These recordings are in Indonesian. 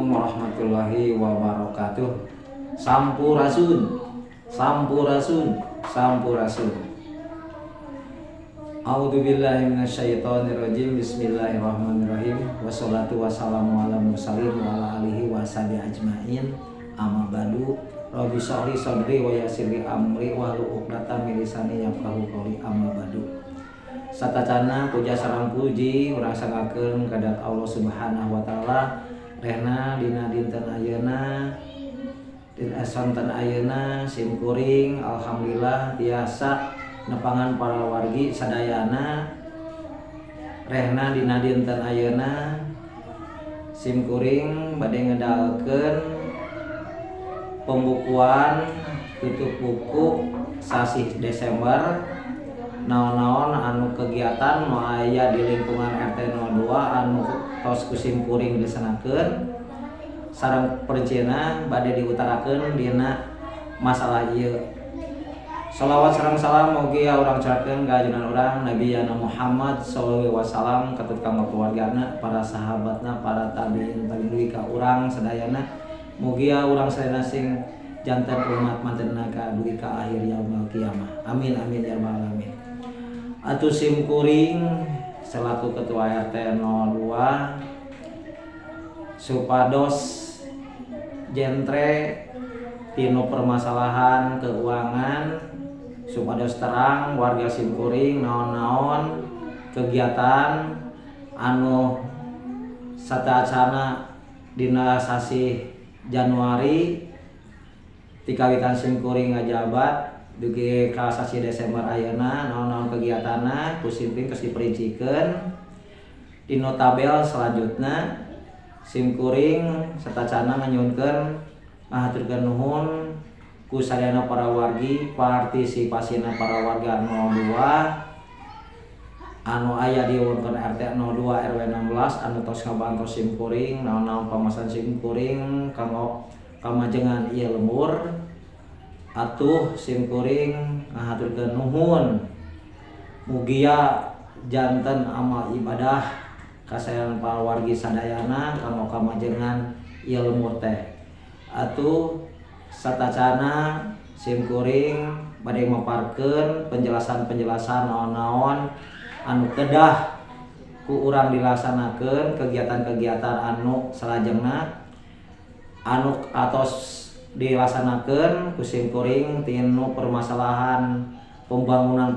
Assalamualaikum warahmatullahi wabarakatuh. Sampurasun, sampurasun, sampurasun. A'udzubillahi minasyaitonirrajim. Bismillahirrahmanirrahim. Wassalatu wassalamu ala mursalin wa ala alihi wa sahbihi ajmain. Amma ba'du. Rabbi shrah li sadri wa yassir li amri wahlul 'uqdatam min lisani yafqahu qawli. Amma ba'du. Satacana puja sareng puji urang sangakeun kadat Allah Subhanahu wa taala. Rehna dina dinten ayeuna sonten ayeuna simkuring alhamdulillah tiasa nepangan para wargi sadayana. Rehna dina dinten ayeuna simkuring bade ngedalkeun pembukuan tutup buku sasih Desember. Naon-naon anu kegiatan nu aya di lingkungan RT 02 anu tos kusimkuring disanakeun sareng perincina bade diutarakeun dina masalah ieu. Shalawat sareng salam mugi urang curakeun ka junjungan urang Nabi Muhammad sallallahu alaihi wasallam katut kanggo keluargana, para sahabatna, para tabiin dugi ka urang sadayana. Mugi urang sadayana sing janten umat mantenna ka dugi ka akhir yaumul kiamah. Amin amin ya rabbal alamin. Atuh simkuring selaku ketua RT 02 supados jentre tino permasalahan keuangan, supados terang warga simkuring naon-naon kegiatan anu satacana dina sasi Januari tikawitan simkuring ngajabat dugi ka sasi Desember ayeuna naon-naon kegiatanna kusimping geus diperincikeun dina tabel selanjutna. Simkuring satacana nganyunkeun ngahaturkeun nuhun ku sadayana para wargi partisipasina para warga 02 anu aya di wewengkon RT 02 RW 16 anu tos ngabantos simkuring naon-naon pamasan simkuring kanggo kamajengan ieu lembur. Atuh simkuring ngahaturkeun nuhun mugia janten amal ibadah kasayangan para wargi sadayana kanggo kamajengan ieu lembur teh. Atuh satacana simkuring bade maparkeun penjelasan-penjelasan naon-naon anu kedah ku urang dilaksanakeun kegiatan-kegiatan anu salajengna anu atos dilaksanakeun ku simkuring tinu permasalahan pembangunan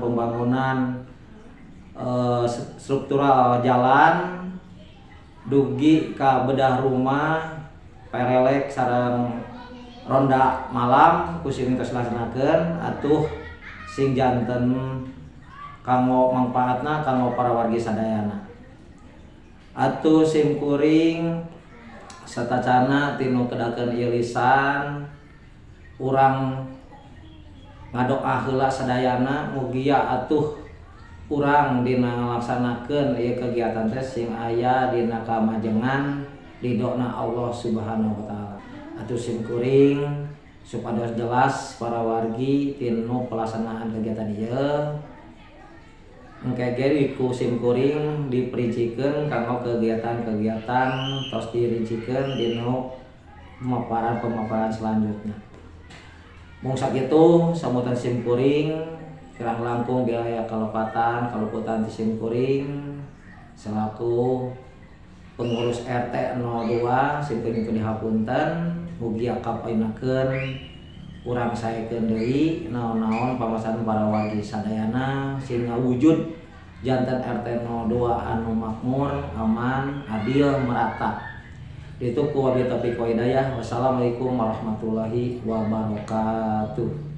struktural jalan dugi ka bedah rumah perelek sareng ronda malam ku simkuring tos dilaksanakeun. Atuh sing janten kanggo mangpaatna kanggo para wargi sadayana. Atuh simkuring satacana tinu kedakeun ieu lisan urang ngadoa heula sadayana mugia atuh urang dina ngalaksanakeun ieu kegiatan teh sing aya dina kamajengan ridona Allah Subhanahu wa taala. Atuh simkuring supados jelas para wargi tinu pelaksanaan kegiatan ieu engke ge ku simkuring diperincikeun kanggo kegiatan-kegiatan tos dirincikeun dina pemaparan selanjutnya. Mung sakitu sambutan simkuring kirang langkung biaya kaluputan ti simkuring selaku pengurus RT 02 simkuring itu dihapunten mugi kapainakeun urang saekeun deui naon-naon pamasan para wargi sadayana sing ngawujud janten RT 02 anu makmur, aman, adil, merata. Itu ku wabillahi taufiq wa hidayah. Wassalamualaikum warahmatullahi wabarakatuh.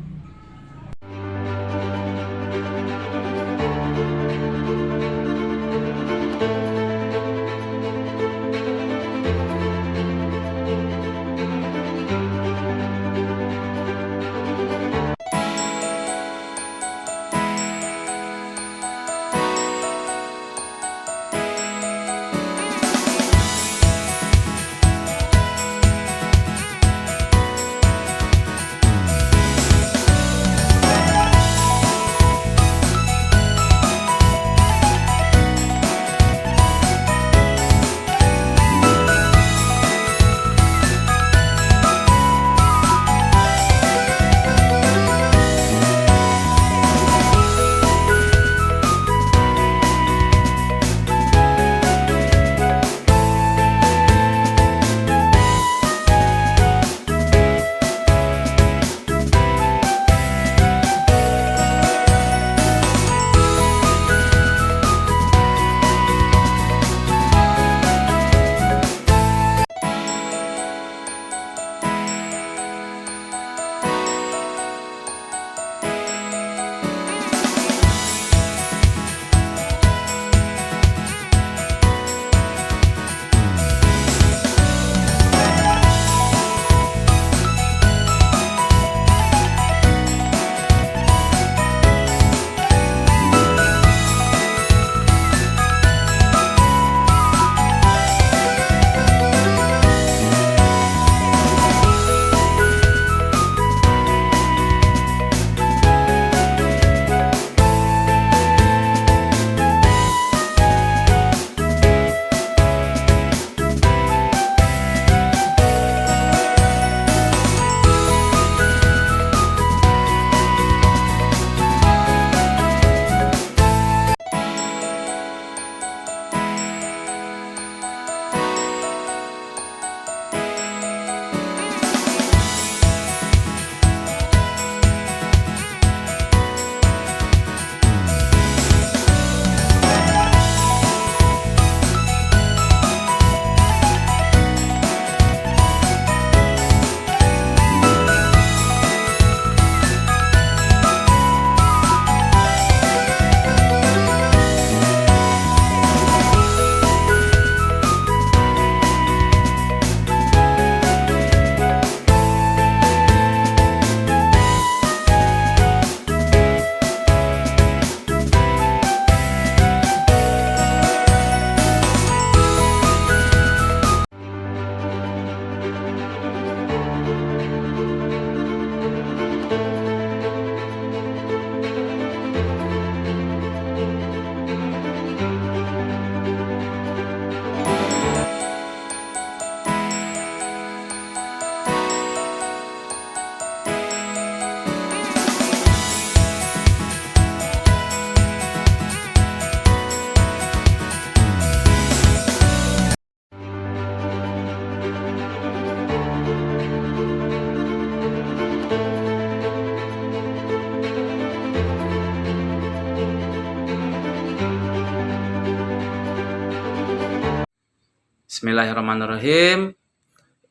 Bismillahirrahmanirrahim.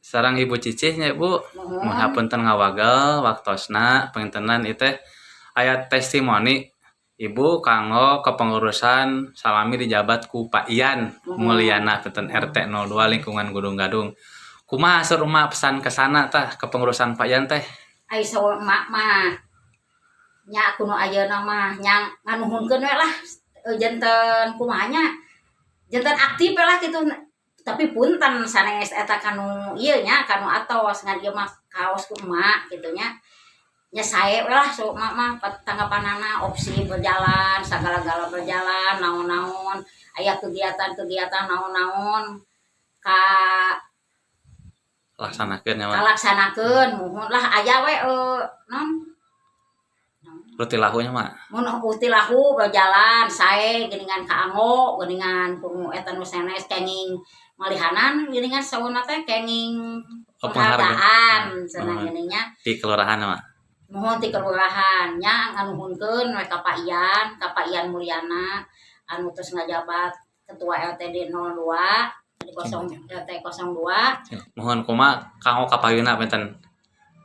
Sarang Ibu Cicihnya Ibu, mohon hapunten ngawagal waktosna pengintenan itu ayat testimoni Ibu kanggo kepengurusan salami dijabat ku Pak Ian Mulyana Penten RT 02 lingkungan Gunung Gadung. Kumaha asal rumah pesan kesana tah kepengurusan Pak Ian teh? Ai sawo mak mah nya kuno ayeuna mah nya nganuhunkeun we lah janten kumaha nya janten aktif we lah kitu tapi punten sanes eta kanu ieu nya kanu atos ngan ieu mah kaos ku emak kitu nya sae we lah so mak mah tanggapanana opsi berjalan sagala-gala berjalan naon-naon aya kegiatan-kegiatan naon-naon ka Laksanakeun nya mah. kalaksanakeun muhun lah aya we non Rutilahunya mah. mun utilahu berjalan sae geuningan ka anggo geuningan kumu eta nu sanes kenging malihanan geuningan sauna teh kenging penghargaan cenah geuninnya Di kelurahan mah. mohon ti kelurahan nya nganuhunkeun we ka Pak Ian Mulyana anu tos ngajabat ketua LTD 02 di 0 LT 02 Mohon kumaha kanggo kapayuna benten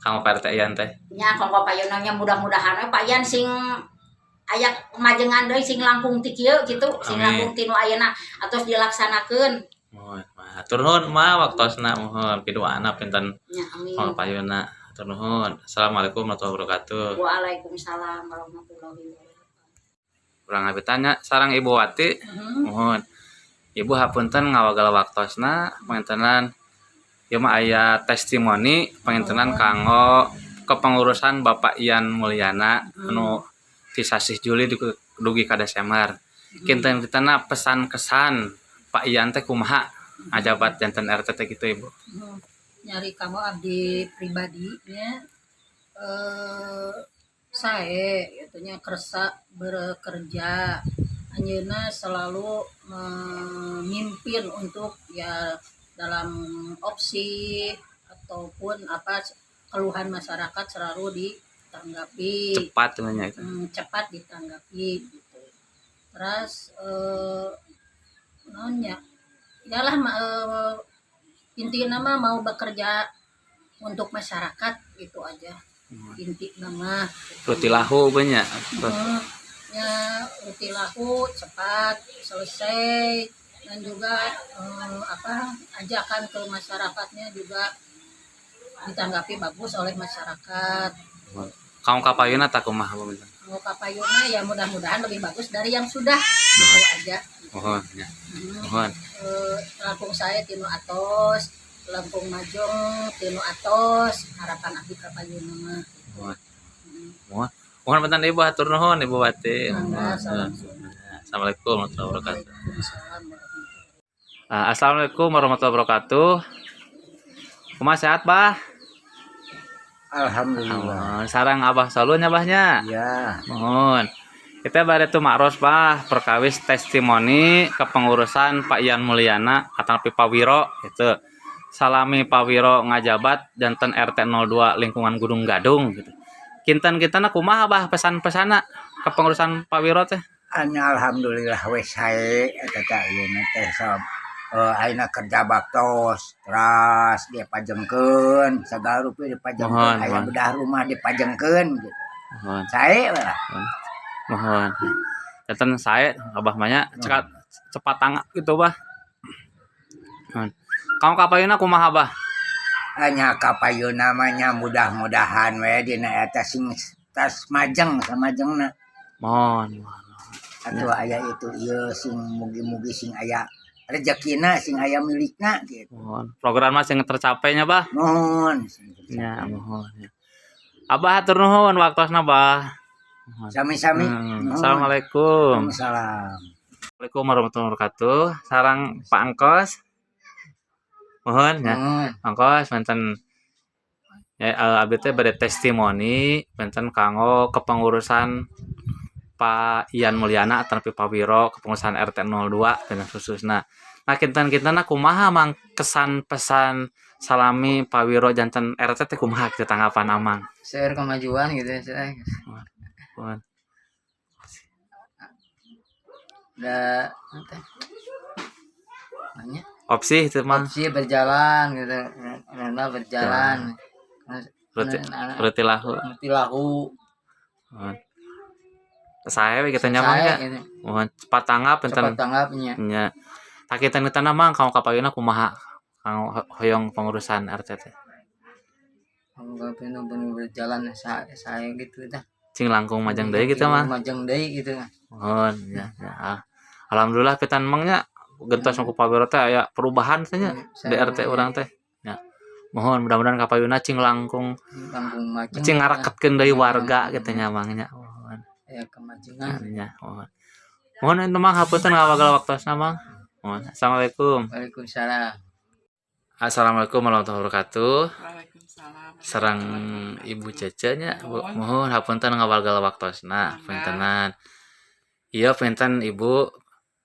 kanggo Pak RT Ian teh. nya kanggo payunna nya mudah-mudahan we Pak Ian sing aya majengan deui sing langkung ti kieu kitu sing langkung ti nu ayeuna atos dilaksanakeun. Mohon hatur nuhun mah waktosna mohon pidoana pinten Nya amin. kanggo payuna. Hatur nuhun. Assalamualaikum warahmatullahi wabarakatuh. Waalaikumsalam warahmatullahi wabarakatuh. Urang abi tanya sareng Ibu Wati. Mohon Ibu hapunten ngawagal waktosna pangintenan ieu mah aya testimoni pangintenan kanggo kepengurusan Bapak Ian Mulyana anu ti sasih Juli dugi ka Desember. Kinten-kintena pesan kesan Pak Ian teh kumaha ngajabat janten RT teh kitu Ibu. Nyari kamu abdi pribadi nya sae itunya kersa bekerja anjeunna selalu memimpin untuk ya dalam opsi ataupun apa keluhan masyarakat selalu ditanggapi Cepat sebenarnya itu. cepat ditanggapi gitu. Terus nonnya ialah inti nama mau bekerja untuk masyarakat itu aja inti nama Rutilahu banyak. ya rutilahu cepat selesai dan juga ajakan ke masyarakatnya juga ditanggapi bagus oleh masyarakat. Kamu kapayuna tak kumaha pemirsa? Mau kapayuna ya mudah-mudahan lebih bagus dari yang sudah itu aja. Mohon ya. Mohon. Lampung saya tinu atos, Lampung Majong tinu atos, harapan abdi kapayuna mah. Mohon. Mohon. Mohon bentar Ibu hatur nuhun Ibu Wati. Assalamualaikum warahmatullahi wabarakatuh. Assalamualaikum warahmatullahi wabarakatuh. Kumaha sehat, Bah? Alhamdulillah. Sarang Abah salunya Bahnya. Ya. Mohon. Kita bade tu makros Bah perkawis testimoni kepengurusan Pak Ian Mulyana atau Pak Wiro itu. Salami Pak Wiro ngajabat janten RT 02 lingkungan Gunung Gadung gitu. Kinten-kintana kumaha Bah pesan-pesana kepengurusan Pak Wiro teh? Anya alhamdulillah wes sae eta teh ieu teh sob ayeuna kerja baktos teras dia pajengkeun sagala rupi dipajengkeun aya bedah rumah dipajengkeun gitu. Mohon. Sae lah. Mohon. Janten sae Abah mah nya cepat tanggap gitu Bah. Mohon. Kamu kapayuna kumaha Bah? Anya kapayun namanya mudah-mudahan we dina eta sing tas majeng samajengna. Mohon. Atuh aya itu ieu sing mugi-mugi sing aya rezekina sing aya milikna gitu. Mohon. Program mas yang tercapainya Bah. Mohon. Ya, mohon. Ya. Abah hatur nuhun waktosna Bah. Sami-sami. Assalamualaikum. Waalaikumsalam. Assalamualaikum warahmatullahi wabarakatuh. Sarang Pak Angkos. Mohon ya. Angkos benten ya abdi teh bade testimoni benten kanggo kepengurusan Pak Ian Mulyana atau Pak Wiro kepengurusan RT 02 dan khususna. Nah kinten-kintena kumaha mang kesan pesan salami Pak Wiro janten RT teh kumaha kita tanggapan amang. Seueur kemajuan gitu ya. Mohon. Da apa? Banyak opsi itu mah opsi berjalan gitu karena berjalan berarti lahu nanti lahu saya we kita nyamanya gitu. mohon cepat tanggap Cepat enten tanggapnya nya takitan kita nama kamu kapayuna kumaha kang hoyong pengurusan RT teh kalau bener-bener berjalan saya gitu dah cing langkung majang deui gitu mah majang deui gitu mohon ya alhamdulillah pitan mangnya gentos ku pabero teh aya perubahan teh nya di RT urang teh ya mohon mudah-mudahan kapayuna cing langkung majang cing ngaraketkeun deui warga gitu nya mangnya mohon ya kemajuan ya mohon ente mah hapunten ngawagal waktosna mah mohon assalamualaikum Waalaikumsalam assalamualaikum warahmatullahi wabarakatuh Waalaikumsalam. sareng ibu Cece nya mohon hapunten ngawagal waktosna puntenan ieu punten ibu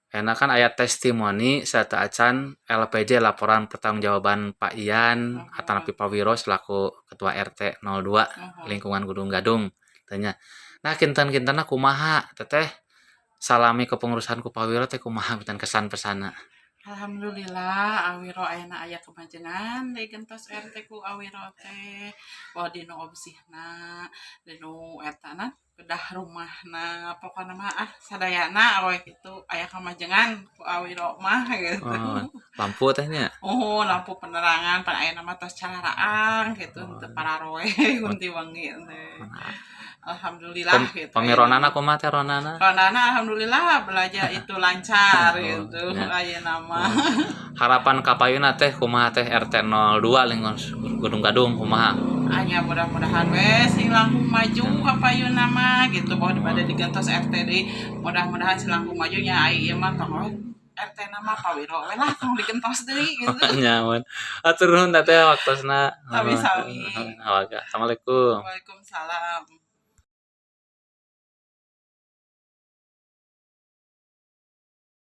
enak kan aya testimoni serta acan LPJ laporan pertanggungjawaban Pak Ian Atanapi Pawiro selaku ketua RT 02 lingkungan Gunung Gadung tanya nah kinten-kintenna kumaha teteh salami kepengurusan ku Pawiro teh kumaha pinten kesan pesana Alhamdulillah awiro ayeuna aya kemajengan deui gentos RT ku awiro teh wah dinu obsihna dinu etana bedah rumahna pokona mah sadayana we kitu aya kemajengan ku awiro mah gitu. Lampu tehnya Lampu penerangan pan ayeuna mah tos cararaang gitu teu pararoe kunti wengi teh. Alhamdulillah gitu. Pangeronana kumaha teh ronana? Ronana alhamdulillah belajar itu lancar gitu. Ayeuna mah. Harapan kapayuna teh kumaha teh RT 02 lingkungan Gunung Gadung kumaha? Anya mudah-mudahan we sing langkung maju kapayuna mah gitu bahwa daripada digantos RT deui mudah-mudahan si langkung maju nya ai ieu mah tong RT nama Pawiro we lah tong digentos deui gitu. Nyaman. Atur nuhun teh waktosna. Sami-sami. Assalamualaikum. Waalaikumsalam.